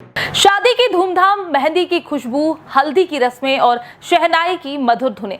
शादी की धूमधाम, मेहंदी की खुशबू, हल्दी की रस्में और शहनाई की मधुर धुनें,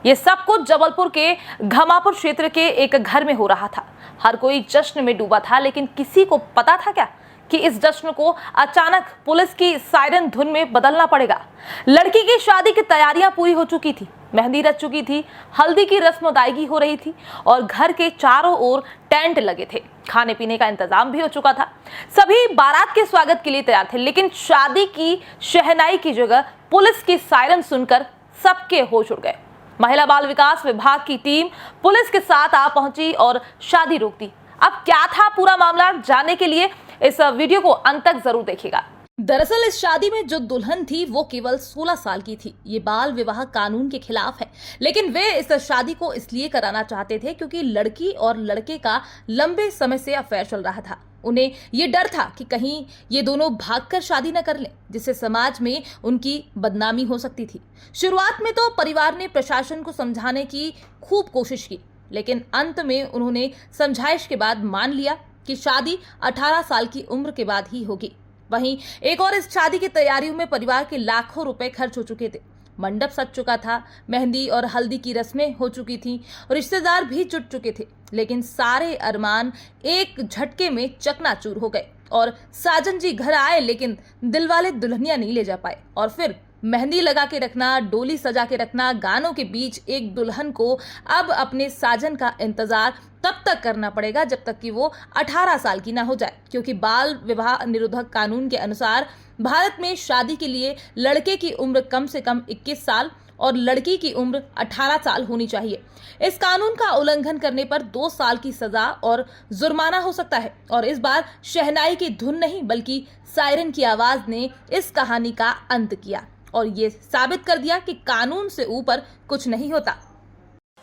ये सब कुछ जबलपुर के घमापुर क्षेत्र के एक घर में हो रहा था। हर कोई जश्न में डूबा था, लेकिन किसी को पता था क्या कि इस जश्न को अचानक पुलिस की सायरन धुन में बदलना पड़ेगा। लड़की की शादी की तैयारियां पूरी हो चुकी थी, मेहंदी रच चुकी थी, हल्दी की रस्म अदायगी हो रही थी और घर के चारों ओर टेंट लगे थे। खाने पीने का इंतजाम भी हो चुका था। सभी बारात के स्वागत के लिए तैयार थे, लेकिन शादी की शहनाई की जगह पुलिस की सायरन सुनकर सबके होश उड़ गए। महिला बाल विकास विभाग की टीम पुलिस के साथ आ पहुंची और शादी रोक दी। अब क्या था पूरा मामला, जानने के लिए इस वीडियो को अंत तक जरूर देखिएगा। दरअसल इस शादी में जो दुल्हन थी वो केवल 16 साल की थी। ये बाल विवाह कानून के खिलाफ है, लेकिन वे इस शादी को इसलिए कराना चाहते थे क्योंकि लड़की और लड़के का लंबे समय से अफेयर चल रहा था। उन्हें ये डर था कि कहीं ये दोनों भागकर शादी न कर लें, जिससे समाज में उनकी बदनामी हो सकती थी। शुरुआत में तो परिवार ने प्रशासन को समझाने की खूब कोशिश की, लेकिन अंत में उन्होंने समझाइश के बाद मान लिया कि शादी 18 साल की उम्र के बाद ही होगी। वहीं एक और इस शादी की तैयारियों में परिवार के लाखों रुपए खर्च हो चुके थे। मंडप सज चुका था, मेहंदी और हल्दी की रस्में हो चुकी थीं, रिश्तेदार भी जुट चुके थे, लेकिन सारे अरमान एक झटके में चकनाचूर हो गए। और साजन जी घर आए, लेकिन दिलवाले दुल्हनिया नहीं ले जा पाए। और फिर मेहंदी लगा के रखना, डोली सजा के रखना, गानों के बीच एक दुल्हन को अब अपने साजन का इंतजार तब तक करना पड़ेगा जब तक कि वो 18 साल की ना हो जाए, क्योंकि बाल विवाह निरोधक कानून के अनुसार भारत में शादी के लिए लड़के की उम्र कम से कम 21 साल और लड़की की उम्र 18 साल होनी चाहिए। इस कानून का उल्लंघन करने पर 2 साल की सजा और जुर्माना हो सकता है। और इस बार शहनाई की धुन नहीं बल्कि सायरन की आवाज ने इस कहानी का अंत किया और ये साबित कर दिया कि कानून से ऊपर कुछ नहीं होता।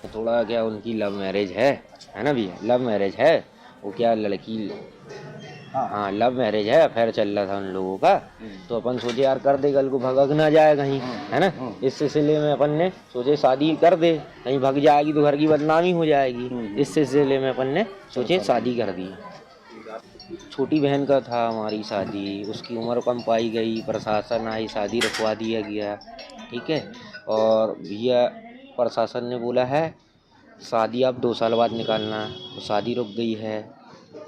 थोड़ा क्या उनकी लव मैरिज है ना भैया, लव मैरिज है। वो क्या लड़की, हाँ लव मैरिज है, अफेयर चल रहा था उन लोगों का। तो अपन सोचे यार कर दे, कल को भगक ना जाए कहीं, है ना। इस सिलसिले में अपन ने सोचे शादी कर दे, कहीं भग जाएगी तो घर की बदनामी हो जाएगी। इस सिलसिले में अपन ने सोचे शादी कर दी। छोटी बहन का था हमारी शादी, उसकी उम्र कम पाई गई, प्रशासन आई, शादी रुकवा दिया गया, ठीक है। और भैया प्रशासन ने बोला है शादी आप 2 साल बाद निकालना, तो शादी रुक गई है।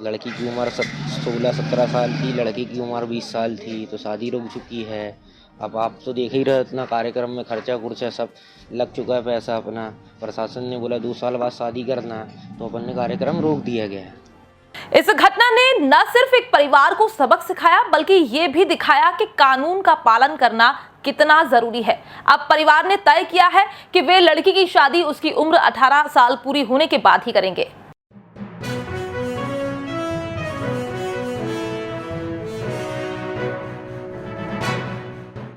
लड़की की उम्र 16-17 साल थी, लड़की की उम्र 20 साल थी, तो शादी रुक चुकी है। अब आप तो देख ही रहे, इतना कार्यक्रम में खर्चा खुर्चा सब लग चुका है पैसा अपना। प्रशासन ने बोला 2 साल बाद शादी करना, तो अपन ने कार्यक्रम रोक दिया गया है। इस घटना ने न सिर्फ एक परिवार को सबक सिखाया, बल्कि ये भी दिखाया कि कानून का पालन करना कितना जरूरी है। अब परिवार ने तय किया है कि वे लड़की की शादी उसकी उम्र 18 साल पूरी होने के बाद ही करेंगे।